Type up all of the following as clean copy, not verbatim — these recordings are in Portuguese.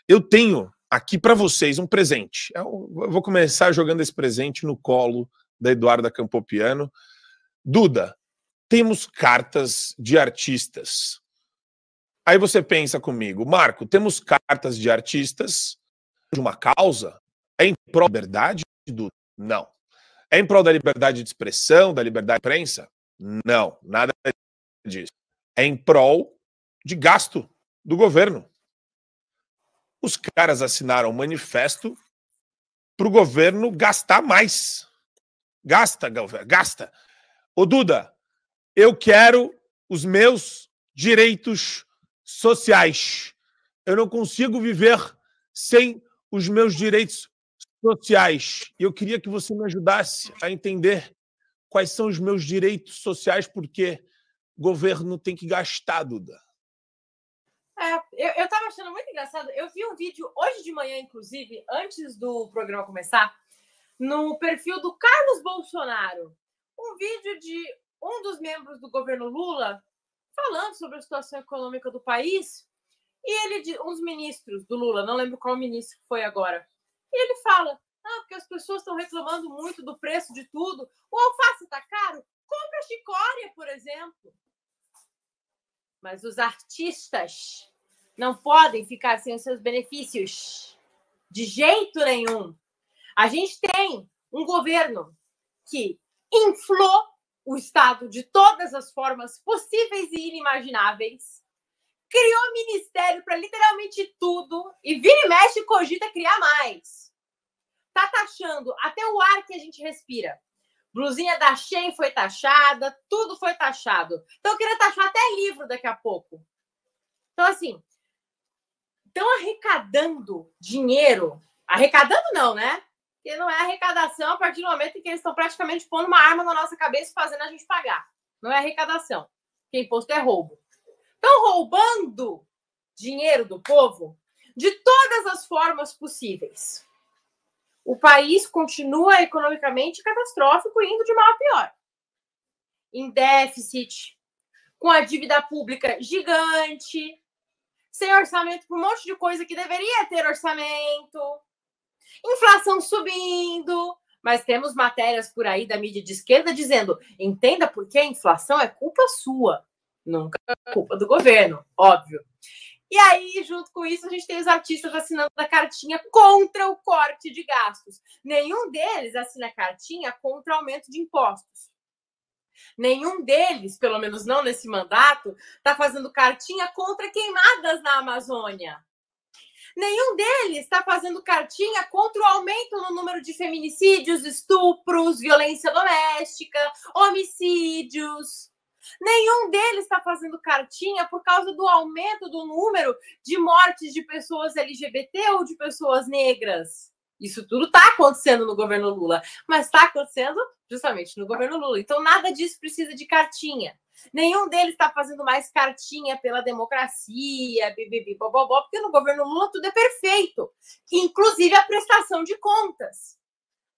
Eu tenho aqui para vocês um presente. Eu vou começar jogando esse presente no colo da Eduarda Campopiano. Duda, temos cartas de artistas. Aí você pensa comigo, Marco, temos cartas de artistas de uma causa? É em prol da liberdade, Duda? Não. É em prol da liberdade de expressão, da liberdade de imprensa? Não, nada disso. É em prol de gasto do governo. Os caras assinaram um manifesto para o governo gastar mais. Gasta, governo, gasta. Ô, Duda, eu quero os meus direitos sociais. Eu não consigo viver sem os meus direitos sociais. E eu queria que você me ajudasse a entender quais são os meus direitos sociais, porque o governo tem que gastar, Duda. Eu estava achando muito engraçado. Eu vi um vídeo hoje de manhã, inclusive, antes do programa começar, no perfil do Carlos Bolsonaro. Um vídeo de um dos membros do governo Lula falando sobre a situação econômica do país. E ele, um dos ministros do Lula, não lembro qual ministro foi agora, e ele fala, porque as pessoas estão reclamando muito do preço de tudo. O alface está caro? Compra chicória, por exemplo. Mas os artistas não podem ficar sem os seus benefícios. De jeito nenhum. A gente tem um governo que inflou o Estado de todas as formas possíveis e inimagináveis, criou ministério para literalmente tudo e vira e mexe e cogita criar mais. Tá taxando até o ar que a gente respira. Blusinha da Shein foi taxada, tudo foi taxado. Então, eu queria taxar até livro daqui a pouco. Então, assim, estão arrecadando dinheiro. Arrecadando não, né? Porque não é arrecadação a partir do momento em que eles estão praticamente pondo uma arma na nossa cabeça e fazendo a gente pagar. Não é arrecadação. Porque imposto é roubo. Estão roubando dinheiro do povo de todas as formas possíveis. O país continua economicamente catastrófico, indo de mal a pior. Em déficit, com a dívida pública gigante, sem orçamento para um monte de coisa que deveria ter orçamento, inflação subindo, mas temos matérias por aí da mídia de esquerda dizendo, entenda por que a inflação é culpa sua, nunca é culpa do governo, óbvio. E aí, junto com isso, a gente tem os artistas assinando a cartinha contra o corte de gastos. Nenhum deles assina cartinha contra o aumento de impostos. Nenhum deles, pelo menos não nesse mandato, está fazendo cartinha contra queimadas na Amazônia. Nenhum deles está fazendo cartinha contra o aumento no número de feminicídios, estupros, violência doméstica, homicídios. Nenhum deles está fazendo cartinha por causa do aumento do número de mortes de pessoas LGBT ou de pessoas negras. Isso tudo está acontecendo no governo Lula, mas está acontecendo justamente no governo Lula. Então, nada disso precisa de cartinha. Nenhum deles está fazendo mais cartinha pela democracia, bobobó, porque no governo Lula tudo é perfeito, inclusive a prestação de contas.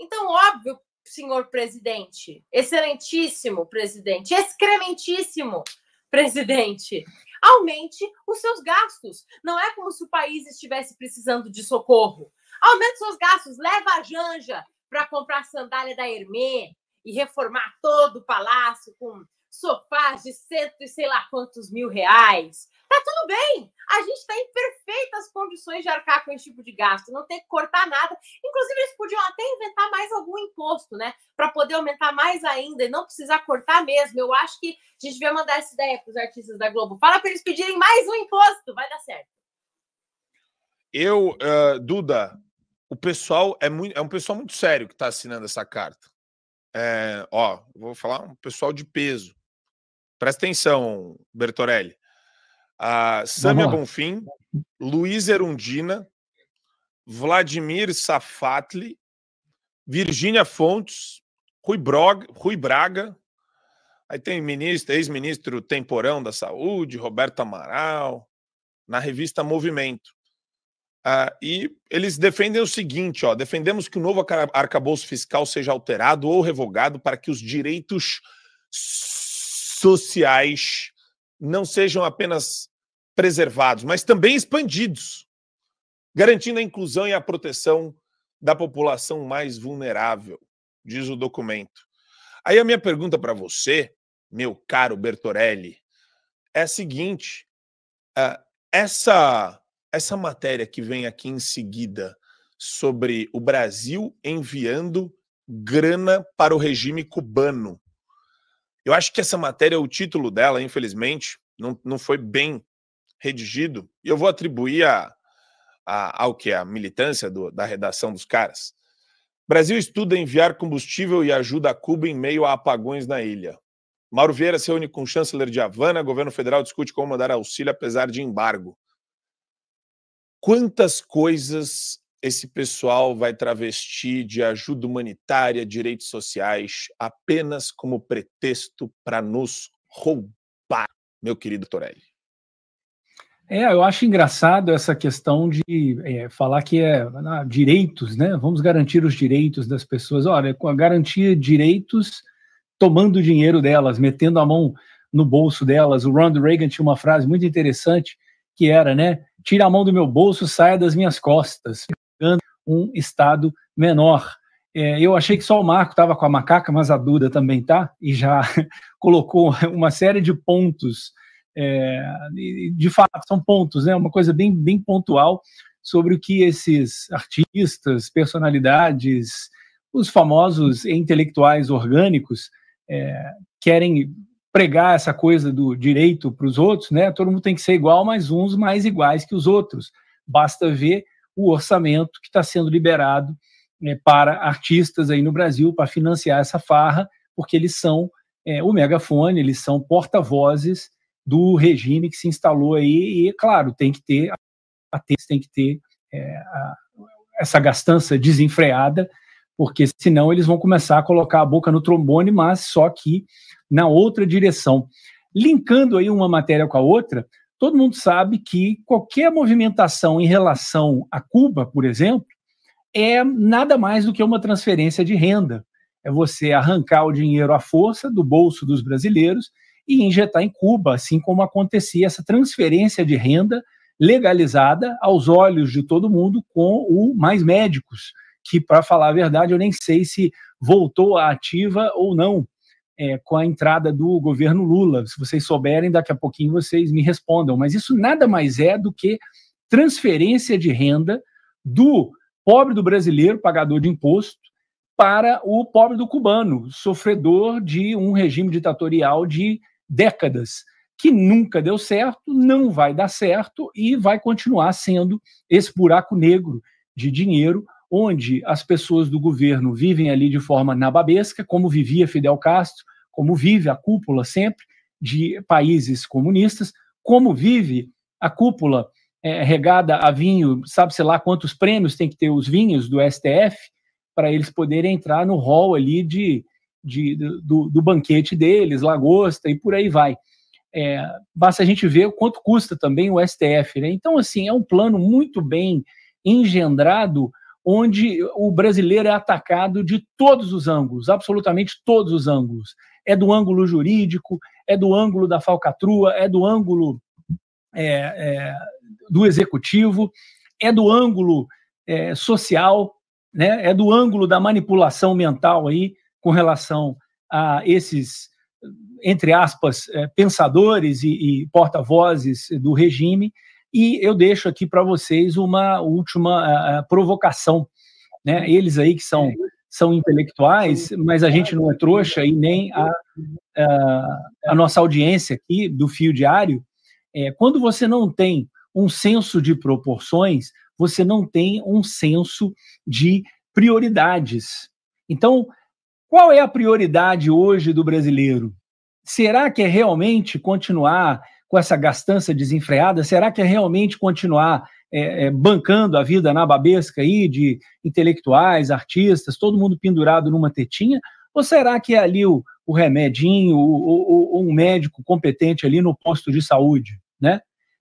Então, óbvio, senhor presidente, excelentíssimo presidente, excrementíssimo presidente, aumente os seus gastos. Não é como se o país estivesse precisando de socorro. Aumente seus gastos, leva a Janja para comprar sandália da Hermê e reformar todo o palácio com sofás de cento e sei lá quantos mil reais. Tá tudo bem. A gente está em perfeitas condições de arcar com esse tipo de gasto. Não tem que cortar nada. Inclusive, eles podiam até inventar mais algum imposto, né? Para poder aumentar mais ainda e não precisar cortar mesmo. Eu acho que a gente vai mandar essa ideia para os artistas da Globo. Fala para eles pedirem mais um imposto. Vai dar certo. Duda, o pessoal é um pessoal muito sério que está assinando essa carta. Vou falar um pessoal de peso. Presta atenção, Bertorelli. Sâmia Bonfim, Luiz Erundina, Vladimir Safatli, Virgínia Fontes, Rui Braga, aí tem ex-ministro Temporão da Saúde, Roberto Amaral, na revista Movimento. E eles defendem o seguinte, defendemos que o novo arcabouço fiscal seja alterado ou revogado para que os direitos sociais não sejam apenas preservados, mas também expandidos. garantindo a inclusão e a proteção da população mais vulnerável, diz o documento. Aí a minha pergunta para você, meu caro Bertorelli, é a seguinte: essa matéria que vem aqui em seguida sobre o Brasil enviando grana para o regime cubano, eu acho que essa matéria, o título dela, infelizmente, não foi bem redigido, e eu vou atribuir ao que? A militância da redação dos caras. Brasil estuda enviar combustível e ajuda a Cuba em meio a apagões na ilha. Mauro Vieira se reúne com o chanceler de Havana, governo federal discute como mandar auxílio apesar de embargo. Quantas coisas esse pessoal vai travestir de ajuda humanitária, direitos sociais, apenas como pretexto para nos roubar, meu querido Torelli? Eu acho engraçado essa questão de falar que direitos, né? Vamos garantir os direitos das pessoas. Olha, com a garantia de direitos, tomando o dinheiro delas, metendo a mão no bolso delas. O Ronald Reagan tinha uma frase muito interessante que era, né? Tira a mão do meu bolso, saia das minhas costas, ficando um Estado menor. Eu achei que só o Marco estava com a macaca, mas a Duda também tá, e já colocou uma série de pontos. De fato, são pontos, né? Uma coisa bem pontual sobre o que esses artistas, personalidades, os famosos intelectuais orgânicos querem pregar essa coisa do direito para os outros, né? Todo mundo tem que ser igual, mas uns mais iguais que os outros. Basta ver o orçamento que está sendo liberado para artistas aí no Brasil para financiar essa farra, porque eles são o megafone, eles são porta-vozes do regime que se instalou aí, e, claro, tem que ter essa gastança desenfreada, porque senão eles vão começar a colocar a boca no trombone, mas só que na outra direção. Linkando aí uma matéria com a outra, todo mundo sabe que qualquer movimentação em relação a Cuba, por exemplo, é nada mais do que uma transferência de renda. É você arrancar o dinheiro à força do bolso dos brasileiros e injetar em Cuba, assim como acontecia essa transferência de renda legalizada aos olhos de todo mundo com o Mais Médicos, que, para falar a verdade, eu nem sei se voltou à ativa ou não com a entrada do governo Lula. Se vocês souberem, daqui a pouquinho vocês me respondam. Mas isso nada mais é do que transferência de renda do pobre do brasileiro, pagador de imposto, para o pobre do cubano, sofredor de um regime ditatorial de décadas, que nunca deu certo, não vai dar certo e vai continuar sendo esse buraco negro de dinheiro, onde as pessoas do governo vivem ali de forma nababesca, como vivia Fidel Castro, como vive a cúpula sempre de países comunistas, como vive a cúpula regada a vinho, sabe-se lá quantos prêmios tem que ter os vinhos do STF, para eles poderem entrar no hall ali do banquete deles, lagosta e por aí vai. Basta a gente ver o quanto custa também o STF, né? Então, assim, é um plano muito bem engendrado, onde o brasileiro é atacado de todos os ângulos, absolutamente todos os ângulos. É do ângulo jurídico, é do ângulo da falcatrua, é do ângulo do executivo, é do ângulo social, né? É do ângulo da manipulação mental aí, com relação a esses, entre aspas, pensadores e porta-vozes do regime. E eu deixo aqui para vocês uma última provocação, né? Eles aí que são intelectuais, mas a gente não é trouxa, e nem a nossa audiência aqui do Fio Diário. Quando você não tem um senso de proporções, você não tem um senso de prioridades. Então, qual é a prioridade hoje do brasileiro? Será que é realmente continuar com essa gastança desenfreada? Será que é realmente continuar bancando a vida nababesca aí de intelectuais, artistas, todo mundo pendurado numa tetinha? Ou será que é ali o remedinho, um médico competente ali no posto de saúde, né?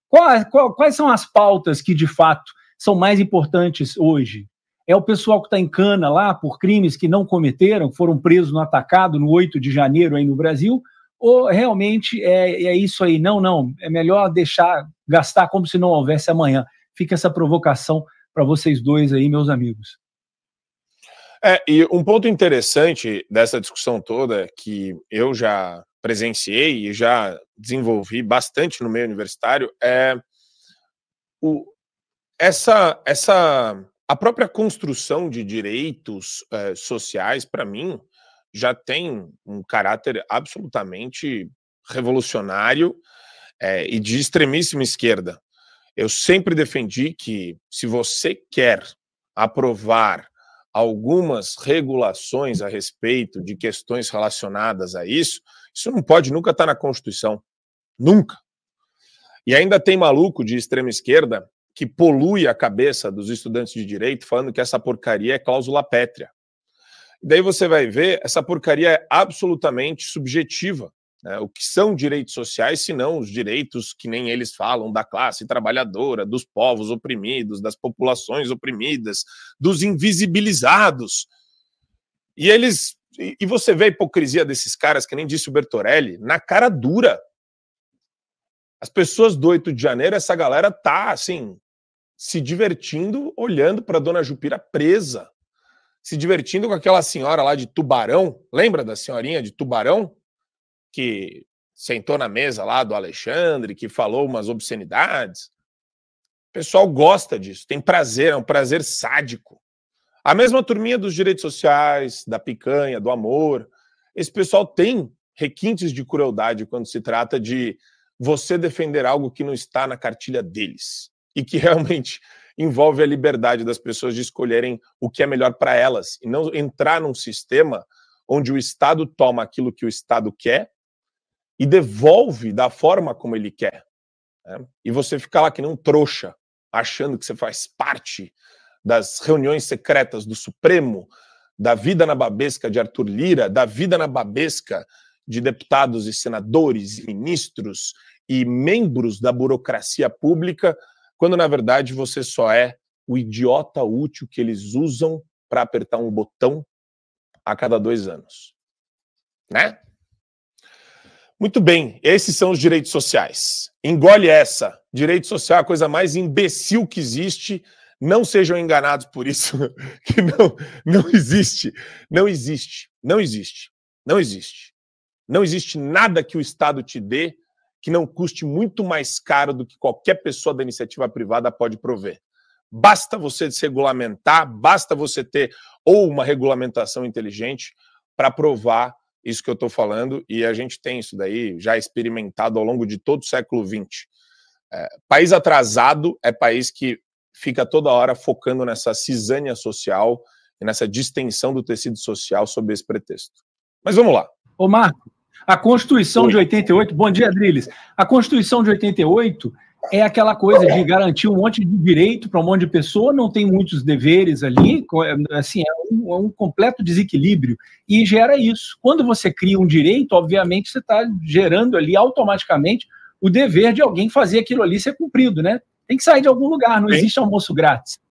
Quais são as pautas que, de fato, são mais importantes hoje? É o pessoal que está em cana lá por crimes que não cometeram, foram presos no atacado no 8 de janeiro aí no Brasil? Ou realmente é isso aí? Não, é melhor deixar gastar como se não houvesse amanhã. Fica essa provocação para vocês dois aí, meus amigos. E um ponto interessante dessa discussão toda, que eu já presenciei e já desenvolvi bastante no meio universitário, é a própria construção de direitos sociais, para mim, já tem um caráter absolutamente revolucionário e de extremíssima esquerda. Eu sempre defendi que, se você quer aprovar algumas regulações a respeito de questões relacionadas a isso, isso não pode nunca estar na Constituição. Nunca. E ainda tem maluco de extrema esquerda que polui a cabeça dos estudantes de direito falando que essa porcaria é cláusula pétrea. E daí você vai ver, essa porcaria é absolutamente subjetiva. Né? O que são direitos sociais, se não os direitos que nem eles falam da classe trabalhadora, dos povos oprimidos, das populações oprimidas, dos invisibilizados. E você vê a hipocrisia desses caras, que nem disse o Bertorelli, na cara dura. As pessoas do 8 de janeiro, essa galera tá, assim, se divertindo, olhando para a dona Jupira presa, se divertindo com aquela senhora lá de Tubarão. Lembra da senhorinha de Tubarão? Que sentou na mesa lá do Alexandre, que falou umas obscenidades. O pessoal gosta disso, tem prazer, é um prazer sádico. A mesma turminha dos direitos sociais, da picanha, do amor. Esse pessoal tem requintes de crueldade quando se trata de você defender algo que não está na cartilha deles e que realmente envolve a liberdade das pessoas de escolherem o que é melhor para elas e não entrar num sistema onde o Estado toma aquilo que o Estado quer e devolve da forma como ele quer. Né? E você fica lá que nem um trouxa, achando que você faz parte das reuniões secretas do Supremo, da vida na babesca de Arthur Lira, da vida na babesca de deputados e senadores, e ministros e membros da burocracia pública, quando na verdade você só é o idiota útil que eles usam para apertar um botão a cada 2 anos. Né? Muito bem, esses são os direitos sociais. Engole essa. Direito social é a coisa mais imbecil que existe. Não sejam enganados por isso, que não existe. Não existe. Não existe. Não existe. Não existe nada que o Estado te dê que não custe muito mais caro do que qualquer pessoa da iniciativa privada pode prover. Basta você se regulamentar, basta você ter ou uma regulamentação inteligente para provar isso que eu estou falando, e a gente tem isso daí já experimentado ao longo de todo o século XX. País atrasado é país que fica toda hora focando nessa cisânia social e nessa distensão do tecido social sob esse pretexto. Mas vamos lá. Ô, Marco, a Constituição de 88... Bom dia, Adriles. A Constituição de 88 é aquela coisa de garantir um monte de direito para um monte de pessoa, não tem muitos deveres ali, assim, é um completo desequilíbrio, e gera isso. Quando você cria um direito, obviamente, você está gerando ali automaticamente o dever de alguém fazer aquilo ali ser cumprido, né? Tem que sair de algum lugar, não existe almoço grátis.